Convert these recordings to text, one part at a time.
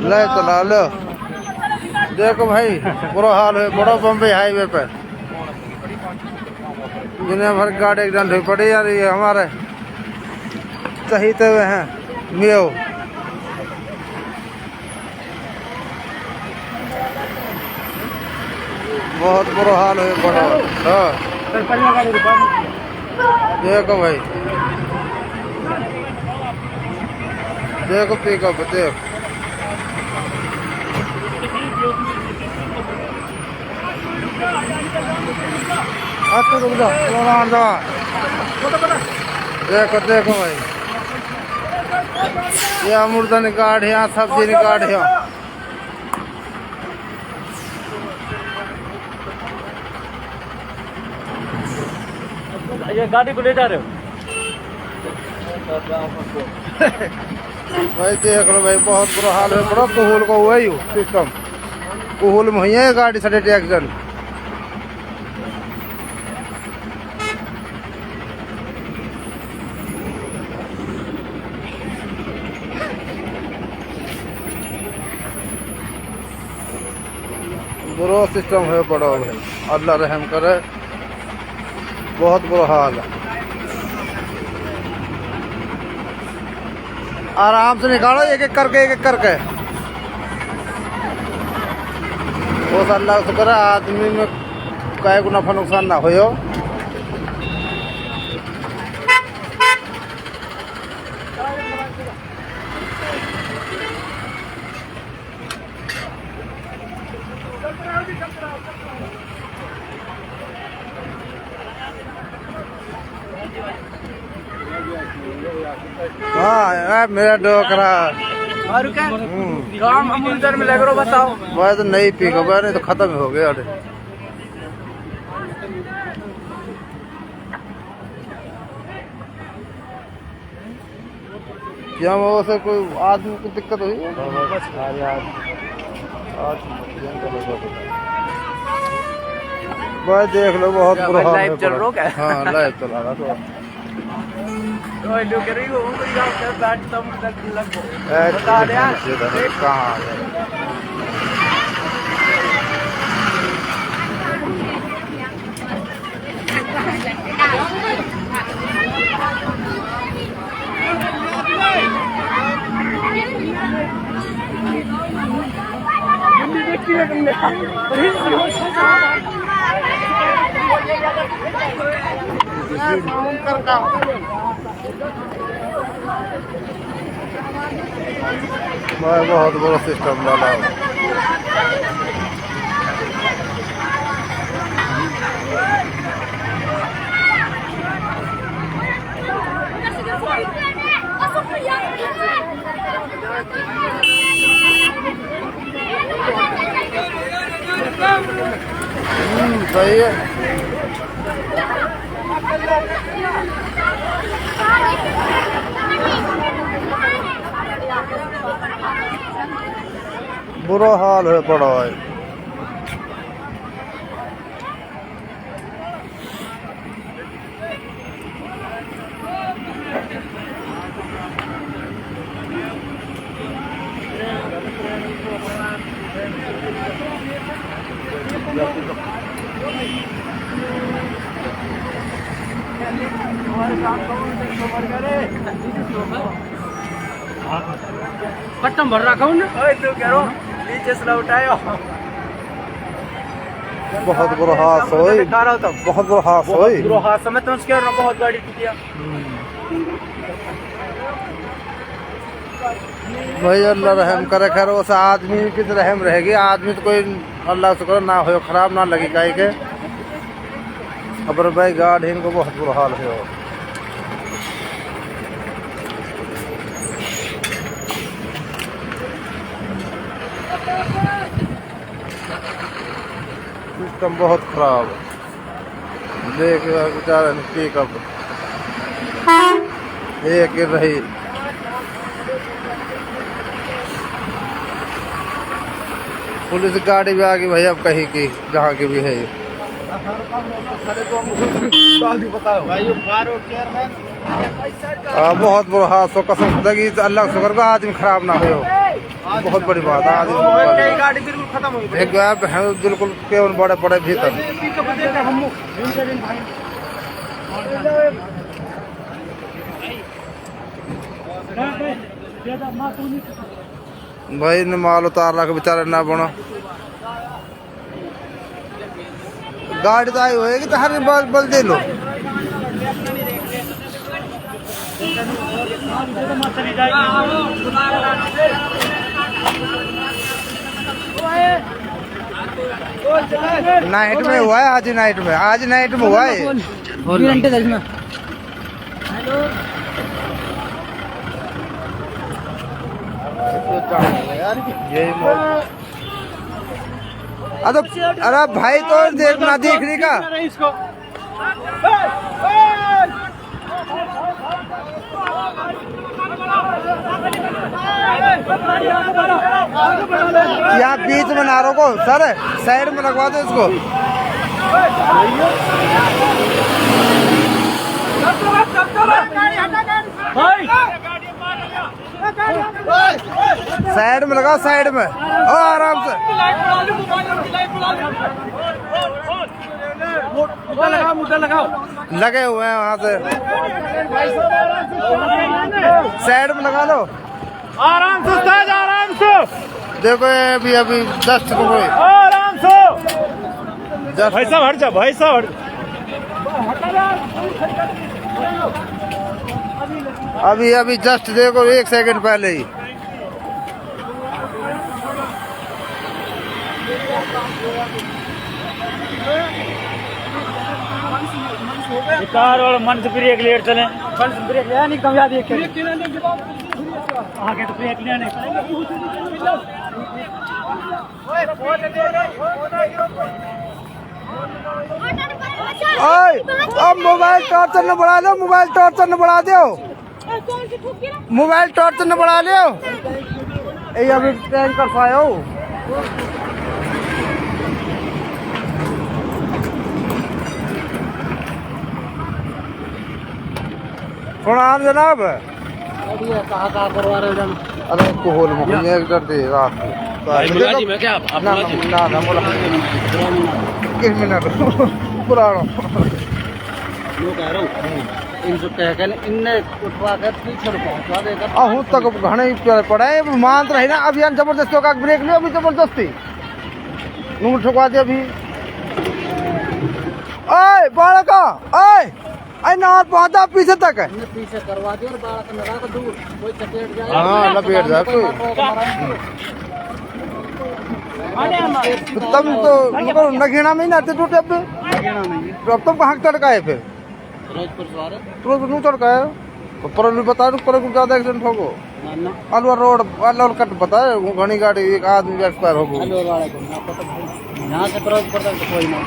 ले चला लो। देखो भाई बुरा हाल है बड़ा बम्बई हाईवे पे दुनिया भर की गाड़ी एक्सीडेंट हुई पड़ी यार। ये हमारे चहीते हुए हैं मियो। बहुत बुरा हाल है बड़ा। हाँ देखो भाई देखो पिकअप देख। देखो देखो भाई ये मुर्दा निकाट है सब्जी निकाट है। ये गाड़ी को ले जा रहे हो भाई देख लो भाई बहुत बुरा हाल है बड़ा। कुहूल का हुआ ही सिस्टम कुहूल में हुई है गाड़ी सड़े एक्सीडेंट। बुरा सिस्टम है बड़ा भाई अल्लाह रहम करे। बहुत बुरा हाल है। आराम से निकालो एक एक करके बहुत अल्लाह से करे आदमी में कई को नफा नुकसान ना हो। हाँ मेरा डोकरा और क्या काम हम उधर में लग रहा बताओ। वह तो नहीं पीगा वह नहीं तो खत्म हो गया। अरे क्या वो से कोई आदमी को दिक्कत हुई है? भाई देख लो बहुत बुरा हाल है। लाइव चल रहा है। हाँ लाइव चला रहा तो बता दे यार कहाँ बहुत बड़ा सिस्टम डाला। सही है। बुरा हाल है बड़ा है। पट्टम भर रखा हूँ ना तो कह रहा नीचे से लौटायो। बहुत बुरा हादसा हुई। बहुत बुरा हादसा हुई। बुरा हादसा मैं तुमसे कह रहा हूँ बहुत गाड़ी टूटी। भाई अल्लाह रहम करे। खैर उस आदमी की तो रहम रहेगी। आदमी तो कोई अल्लाह शुक्र ना हो खराब ना लगी काई के। अब भाई गाड़ी इनको बहुत बुरा हाल है। सिस्टम बहुत खराब है। देख बेचारे पिकअप एक रही। पुलिस गाड़ी भी आ गई भाई अब कहीं की जहाँ की भी है। बहुत बुरा हादसा कसम लगी। अल्लाह शुक्र का आदमी खराब ना हो। बहुत बड़ी बात है। आज गाड़ी बिल्कुल खत्म हो गई। एक गैप है बिल्कुल केवल बड़े बड़े भीतर। भाई ने माल उतार रख बेचारे ना बनो गाड़ी तो आई होएगी तो हर बल दे लो। नाइट में हुआ है, आज नाइट में, आज नाइट में हुआ है। अरे भाई तो देखना देखने का यहाँ बीच में ना रोको सर, साइड में लगवा दो इसको। साइड में लगाओ, साइड में ओ आराम से लगाओ, लगे हुए हैं वहाँ से। साइड में लगा लो आराम से उस्ताद, आराम से। देखो ये अभी अभी जस्ट को कोई आराम से भाई साहब हट जा, भाई साहब अभी अभी जस्ट देखो 1 सेकंड पहले ही। कार और मन से ब्रेक लेट चले, ब्रेक लिया नहीं कम याद आगे तो ब्रेक लिया नहीं। अब मोबाइल टॉर्च न बढ़ा लो, मोबाइल टॉर्च न बढ़ा दो, मोबाइल टॉर्च न बढ़ा लो। ये अभी टैंकर पाए हो प्रणाम जनाब। कहाँ करवा रहे हो? अरे कोहल मुझे एक डर दे रात मैं क्या ना ना बोला किस मिनट पुराना कह रहा हूँ इनसे कह के इनने उठवा कर पीछे पहुँचा देगा। अहू तक घने पड़े मान रही ना। अभियान जबरदस्ती का ब्रेक लियो, अभी जबरदस्ती नूर ठुकवा दे अभी। ओए बालका ओए आई ना पहुंचा पीछे तक है, पीछे करवा दिया और बालक लगा कर दूर कोई चपेट जाए। हाँ लपेट जाए कोई। तुम तो नगीना में ही ना टूटे अब तुम कहाँ चढ़का है फिर रोज नू चढ़का है पर बता दो पर ज्यादा एक्सीडेंट होगो। अलवर रोड अलवर कट पता है घनी गाड़ी एक आदमी एक्सपायर होगो। यहाँ से क्रॉस करता तो कोई ना।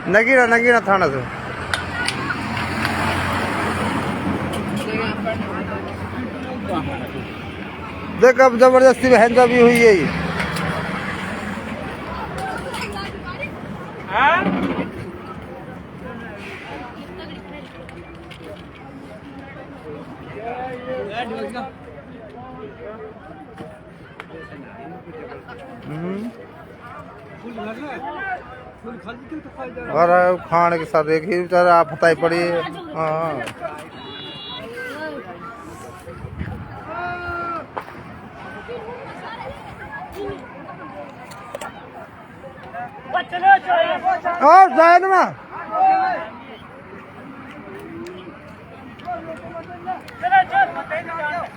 नगीना नगीना थाना से देख अब जबरदस्ती में हैंडा भी हुई है ये। और खाने के साथ एक ही बेचारा आप बताई पड़ी। हाँ और साइड में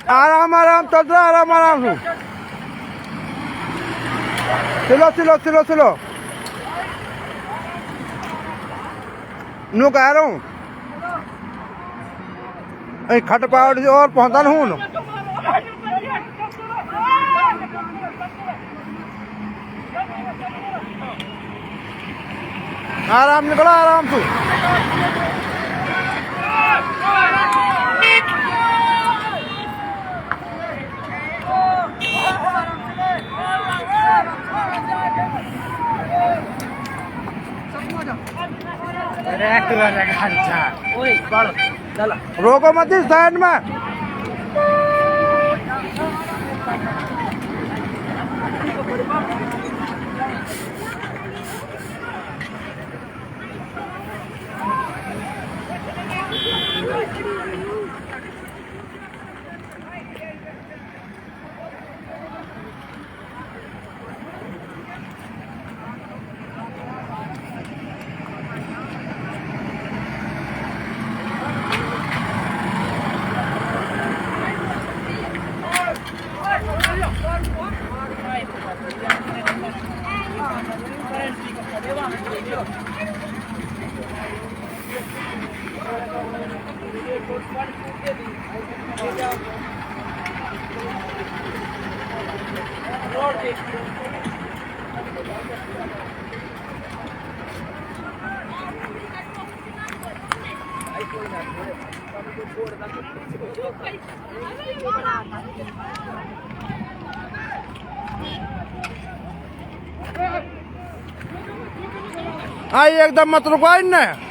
आराम आराम चल रहा, आराम आराम से चलो चलो चलो चलो नू कह रहा हूँ खट पावड़ और पहुंचा हूँ। आराम निकलो आराम से। ओए बाड़ो चला रोको मत इस साइड में। आई एकदम मत रुको इनने।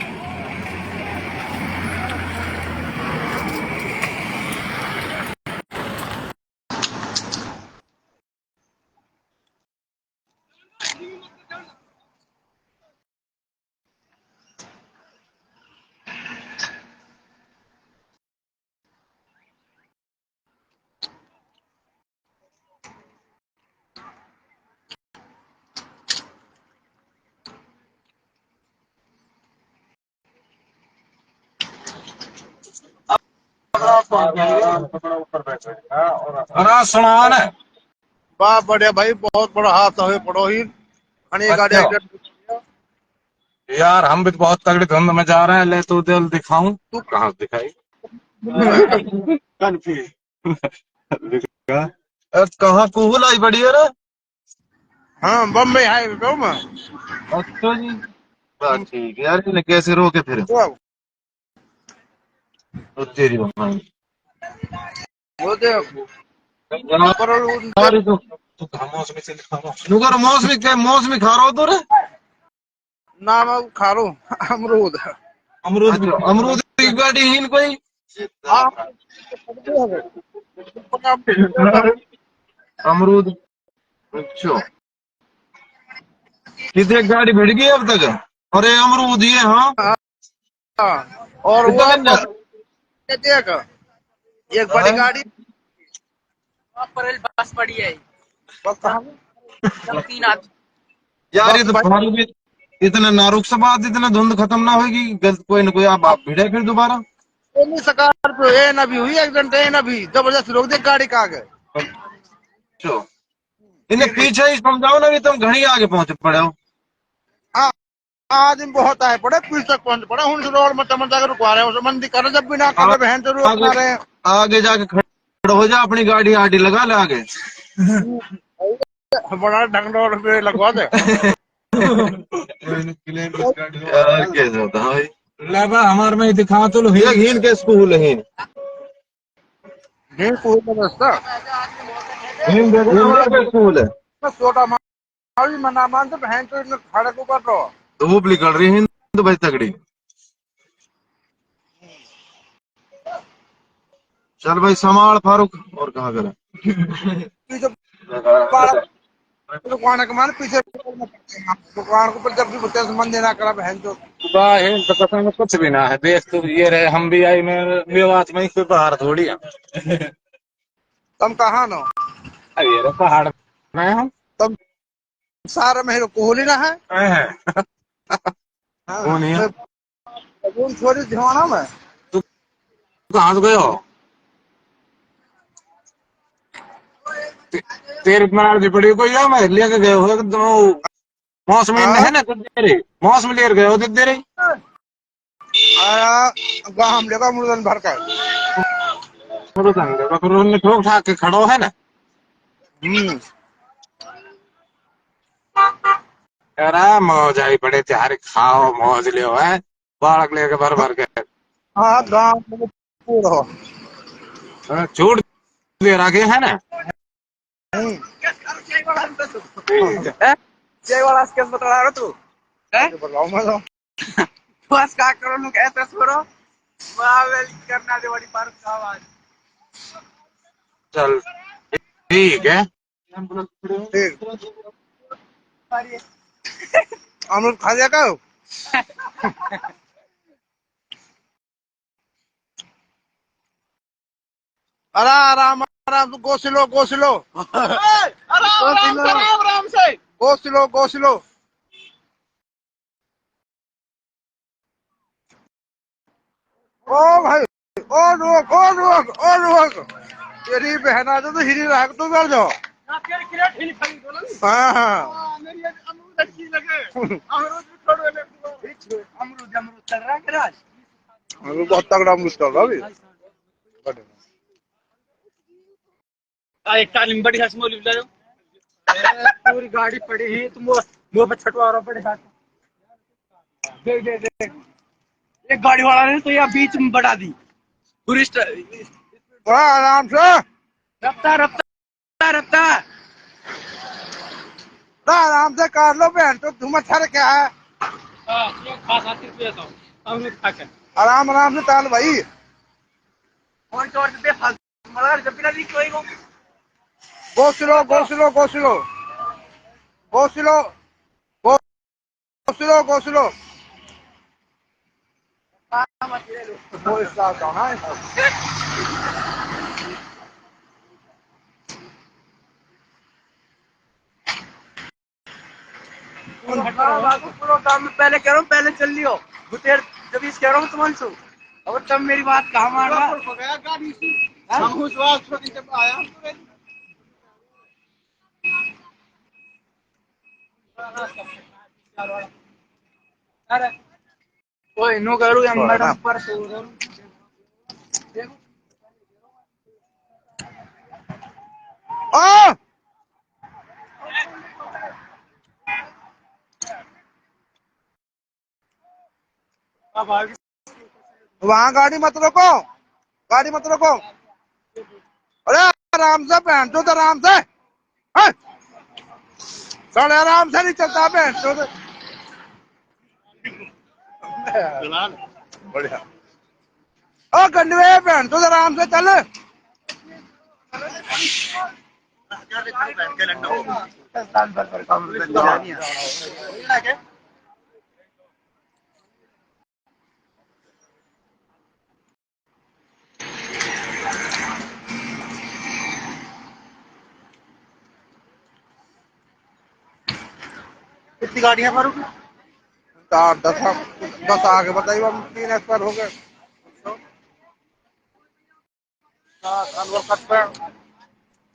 सुना है। वाह बढ़िया भाई, बहुत बड़ा हादसा हुआ पड़ो ही। ये गाड़ी अच्छा। एक्सीडेंट। यार हम भी तो बहुत तगड़ी धुंध में जा रहे हैं। ले तो दिल दिखाऊं, तू कहाँ दिखाई कंफ्यूज कहाँ कुहल आई बड़ी है रे। हाँ बम्बई हाईवे पे हूँ मैं। अच्छा जी, बस ठीक है यार। इन्हें कैसे रोके फिर तो तेरी भाई वो देख सारी तो तू कहाँ मौसमी से लिखा हुआ नुगर मौसमी क्या मौसमी खा रहा हो तो रे। नाम खा लो अमरूद। अमरूद भी अमरूद की गाड़ी ही कोई हाँ, अमरूद। अच्छा कितने गाड़ी भिड़ गई अब तक। अरे अमरूद ये हाँ और वो कितना मिल देख एक बड़ी गाड़ी बस पड़ी है बस कहाँ? तीन आदमी यार ये बस तो भाई फालतू भी इतना नारुक से बात इतना धुंध खत्म ना होगी कोई ना कोई आप भिड़े फिर दोबारा। ये नहीं स्कॉर्पियो ये ना भी हुई एक्सीडेंट, ये ना भी जबरदस्त रोक दे गाड़ी का आगे। अच्छा इन्हें पीछे ही समझाओ ना कि तुम घनी आगे पहुंच पड़े हो। हाँ, आदमी बहुत आए पड़े पुलिस तक पहुंच पड़े हूं रोड में तमन जाकर रुकवा रहे हैं उसे मंदी कर जब भी ना कर रहे बहन जरूर आगे अपना रहे हैं। आगे जाके खड़े हो जा अपनी गाड़ी आड़ी लगा ले आगे बड़ा ढंग पे लगवा दे। यार कैसे होता है भाई लेबा हमारे में ही दिखा तो लो ये हीन के स्कूल हीन नहीं कोई तो रास्ता हीन के स्कूल है छोटा मारी मना मान तो बहन तो इन्हें खड़े को कर रहा धूप निकल रही है तो भाई तगड़ी। चल भाई संभाल फारूक और कहाँ करें पीछे दुकान के मान पीछे दुकान के ऊपर जब भी बोलते मंदिर ना करा बहन तो बाहर तो पता में कुछ भी ना है देख तो ये रहे हम भी आई में मेवात में कोई बाहर थोड़ी है। तुम कहाँ नो अरे रे पहाड़ में हम तुम सारा मेरे कोहली ना है। हैं। कौन है मैं छोड़ी धिवाना में तू कहाँ से गए हो तेरे मनाली पड़ी कोई या मैं लेके गए हो एकदम मौसमी में है ना कुछ देर मौसम लेकर गए हो देर आया गांव लेगा मुर्दन भर का। ठोक ठाक के खड़ो है ना यार मौज आई बड़े त्यारे खाओ मौज लियो है बालक लेके भर भर के हाँ गांव में पूरा छूट दे रखे है ना ठीक है जय वाला स्केल बता रहा तू बताओ मैं तो बस का करो लोग ऐसा छोड़ो करना दे बड़ी पार्क का आवाज चल ठीक है। ठीक अमरुद खा लिया करो अरे आराम आराम गोसिलो गोसिलो आराम से गोसिलो गोसिलो ओ भाई ओ रुक तेरी बहना तो हिरी रहा तो कर जाओ हाँ हाँ मेरी अमरूद अच्छी लगे अमरूद भी छोड़ दे अमरूद अमरूद चल रहा है राज अमरूद बहुत तगड़ा अमरूद चल रहा है अभी एक तालीम बड़ी हसमोली बुला दो पूरी गाड़ी पड़ी है तुम मुंह पे छटवा रहा पड़े हाथ देख देख देख एक गाड़ी वाला ने तो यहाँ बीच में बढ़ा दी टूरिस्ट आराम से रफ्तार रफ्तार रफ्तार आराम से कर लो बहन तो तुम अच्छा क्या है आराम आराम से टाल भाई गोसिलो गोसिलो गोसिलो गोसिलो गोसिलो गोसिलो पहले कह रहा हूँ पहले चल लियो बुतेर जब इस कह रहा हूँ तुम सो अब तब मेरी बात कहाँ मान रहा कोई नो करूँ या मैडम पर ओ वहाँ गाड़ी मत रोको गाड़ी मत रोको अरे आराम से बहन तो आराम से थोड़े आराम से नहीं चलता बहन तो बढ़िया ओ गंडवे बहन तो आराम से चल कितनी गाड़ियां मारू चार दस आगे बताइए हम 3 एक्सपायर हो गए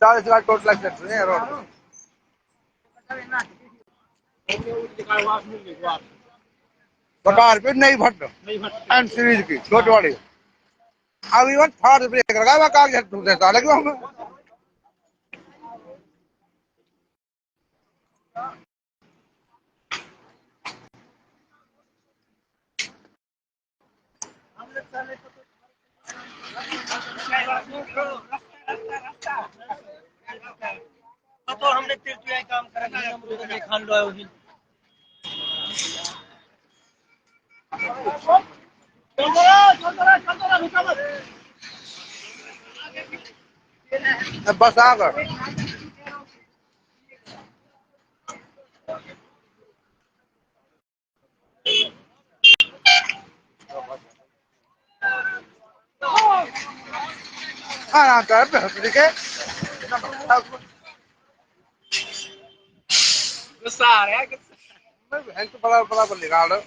40 लाख टोटल एक्सीडेंट है रोड बकार पे नहीं भट एंड सीरीज की छोटी वाली अब इवन थर्ड ब्रेक लगा हुआ कागज टूटे साले क्यों तो हमने काम करा खान लो है बस आ गए आराम कर बेहतरी के गुस्सा आ रहा है बहन तो बड़ा बड़ा बोल निकाल